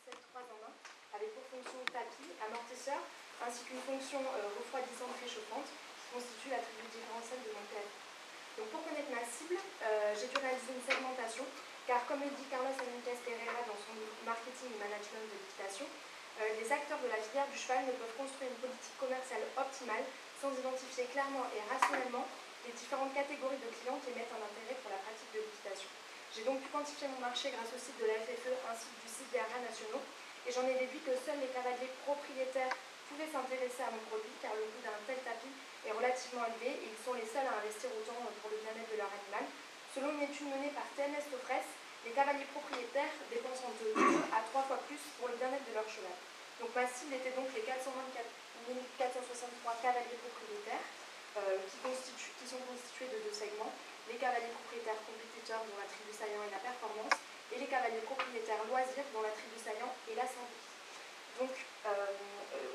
Essentiel 3 en 1, avec pour fonction tapis, amortisseur, ainsi qu'une fonction refroidissante réchauffante qui constitue l'attribut différentiel de mon PFR. Donc pour connaître ma cible, j'ai dû réaliser une segmentation, car comme le dit Carlos Enriquez Pereira dans son livre Marketing et Management de l'équitation, les acteurs de la filière du cheval ne peuvent construire une politique commerciale optimale sans identifier clairement et rationnellement les différentes catégories de clients qui émettent un intérêt pour la pratique de l'équitation. J'ai donc pu quantifier mon marché grâce au site de la FFE ainsi que du site des haras nationaux, et j'en ai déduit que seuls les cavaliers propriétaires pouvaient s'intéresser à mon produit, car le coût d'un tel tapis est relativement élevé et ils sont les seuls à investir autant pour le bien-être de leur animal. Selon une étude menée par TNS Tofres, les cavaliers propriétaires dépensent entre 2 à 3 fois plus pour le bien-être de leur cheval. Donc ma cible était donc les 424 463 cavaliers propriétaires qui sont constitués de 2 segments, les cavaliers propriétaires compétiteurs dont l'attribut saillant est la performance et les cavaliers propriétaires loisirs dont l'attribut saillant est la santé. Donc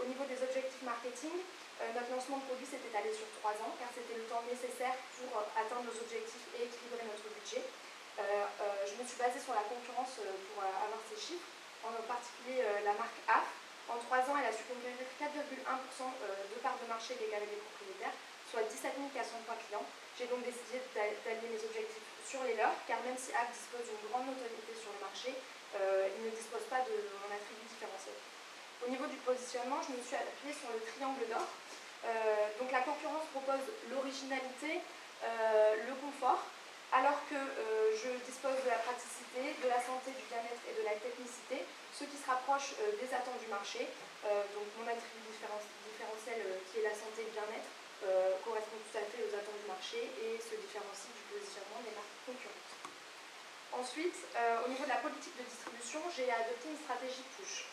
au niveau des objectifs marketing, notre lancement de produit s'est étalé sur 3 ans car c'était le temps nécessaire pour atteindre nos objectifs et équilibrer notre budget. Je me suis basée sur la concurrence pour avoir ces chiffres, en particulier la marque AF. En 3 ans, elle a su conquérir 4,1% de part de marché des cavaliers propriétaires, soit 17 403 clients. J'ai donc décidé d'aligner mes objectifs sur les leurs, car même si AF dispose d'une grande notoriété sur le marché, il ne dispose pas de mon attribut différentiel. Au niveau du positionnement, je me suis appuyée sur le triangle d'or. Donc la concurrence propose l'originalité, le confort, alors que je dispose de la praticité, de la santé, du bien-être et de la technicité, ce qui se rapproche des attentes du marché. Donc mon attribut différentiel qui est la santé et le bien-être correspond tout à fait aux attentes du marché et se différencie du positionnement des marques concurrentes. Ensuite, au niveau de la politique de distribution, j'ai adopté une stratégie push.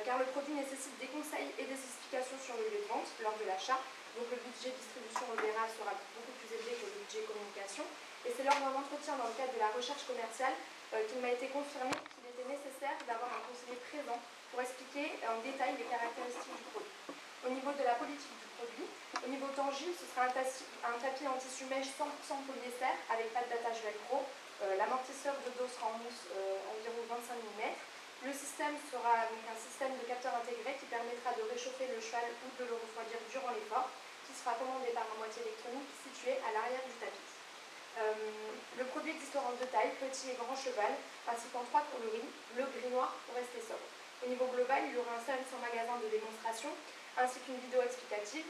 Car le produit nécessite des conseils et des explications sur le lieu de vente lors de l'achat. Donc le budget distribution, on le verra, sera beaucoup plus élevé que le budget communication. Et c'est lors d'un entretien dans le cadre de la recherche commerciale qu'il m'a été confirmé qu'il était nécessaire d'avoir un conseiller présent pour expliquer en détail les caractéristiques du produit. Au niveau de la politique du produit, au niveau tangible, ce sera un tapis en tissu mèche 100% polyester avec pâte d'attache velcro. L'amortisseur de dos sera en mousse environ 25 mm. Le système sera donc un système de capteur intégré qui permettra de réchauffer le cheval ou de le refroidir durant l'effort, qui sera commandé par un moitié électronique situé à l'arrière du tapis. Le produit existera en 2 tailles, petit et grand cheval, ainsi qu'en 3 coloris, bleu, gris, noir pour rester sobre. Au niveau global, il y aura un service en magasin de démonstration, ainsi qu'une vidéo explicative,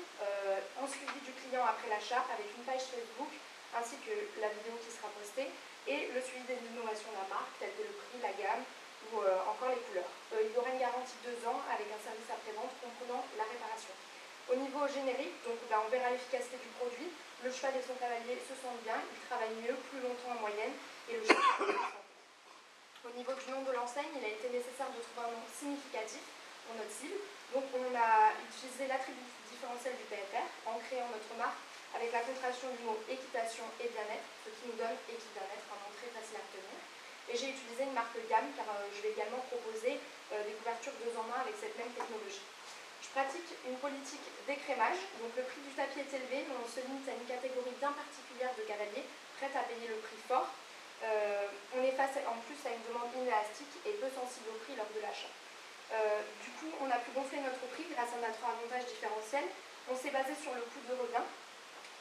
en suivi du client après l'achat avec une page Facebook, ainsi que la vidéo qui sera postée, et le suivi des innovations de la marque, telles que le prix, la gamme, ou encore les couleurs. Il y aura une garantie de 2 ans avec un service après-vente comprenant la réparation. Au niveau générique, donc, on verra l'efficacité du produit. Le cheval et son cavalier se sentent bien, ils travaillent mieux, plus longtemps en moyenne, et le cheval est en santé. Au niveau du nom de l'enseigne, il a été nécessaire de trouver un nom significatif pour notre cible. Donc on a utilisé l'attribut différentiel du PFR en créant notre marque avec la contraction du mot équitation et bien-être, ce qui nous donne équipe-bien-être, un nom très facile à retenir. Et j'ai utilisé une marque gamme car je vais également proposer des couvertures 2 en 1 avec cette même technologie. Je pratique une politique d'écrémage, donc le prix du tapis est élevé, mais on se limite à une catégorie bien particulière de cavaliers prêts à payer le prix fort. On est face en plus à une demande inélastique et peu sensible au prix lors de l'achat. Du coup, on a pu gonfler notre prix grâce à notre avantage différentiel. On s'est basé sur le coût de revient,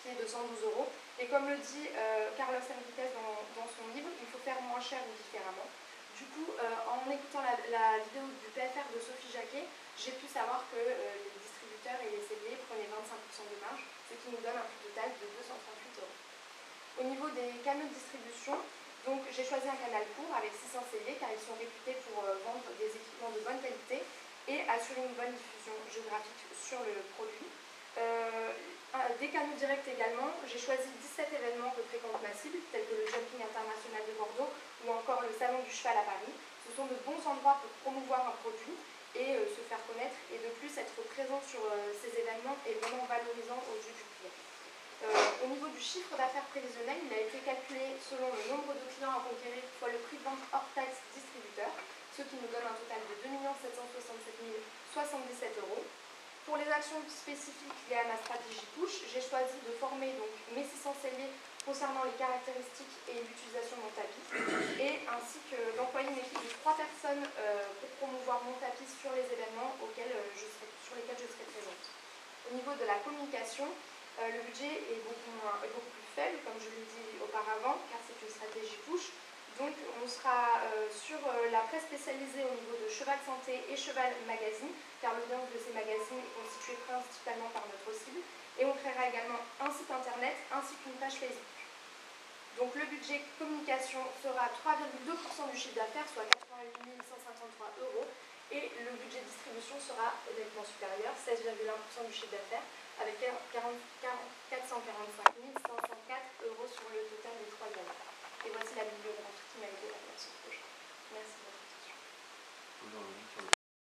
qui est de 112 €. Et comme le dit Carlos Enriquez dans son livre, il faut faire moins cher ou différemment. Du coup, en écoutant la vidéo du PFR de Sophie Jacquet, j'ai pu savoir que les distributeurs et les celliers prenaient 25% de marge, ce qui nous donne un prix total de 238 €. Au niveau des canaux de distribution, donc j'ai choisi un canal court avec 600 celliers car ils sont réputés pour vendre des équipements de bonne qualité et assurer une bonne diffusion géographique sur le produit. Des canaux directs également, j'ai choisi 17 événements que fréquente ma cible, tels que le Jumping International de Bordeaux ou encore le Salon du Cheval à Paris. Ce sont de bons endroits pour promouvoir un produit et se faire connaître, et de plus être présent sur ces événements est vraiment valorisant aux yeux du client. Au niveau du chiffre d'affaires prévisionnel, il a été calculé selon le nombre de clients à conquérir fois le prix de vente hors taxe distributeur, ce qui nous donne un total de 2 767 077 €. Pour les actions spécifiques liées à ma stratégie push, j'ai choisi de former donc mes 600 celliers concernant les caractéristiques et l'utilisation de mon tapis, et ainsi que d'employer une équipe de 3 personnes pour promouvoir voir mon tapis sur les événements sur lesquels je serai présente. Au niveau de la communication, le budget est beaucoup plus faible, comme je l'ai dit auparavant, car c'est une stratégie push. Donc on sera sur la presse spécialisée au niveau de Cheval Santé et Cheval Magazine, car l'audience de ces magazines est constituée principalement par notre cible. Et on créera également un site internet ainsi qu'une page Facebook. Donc le budget communication sera 3,2% du chiffre d'affaires, soit 88 153 €. Et le budget distribution sera nettement supérieur, 16,1% du chiffre d'affaires, avec 445 504 € sur le total des 3 années. Et voici la bibliographie qui m'a aidé à faire ce projet. Merci de votre attention.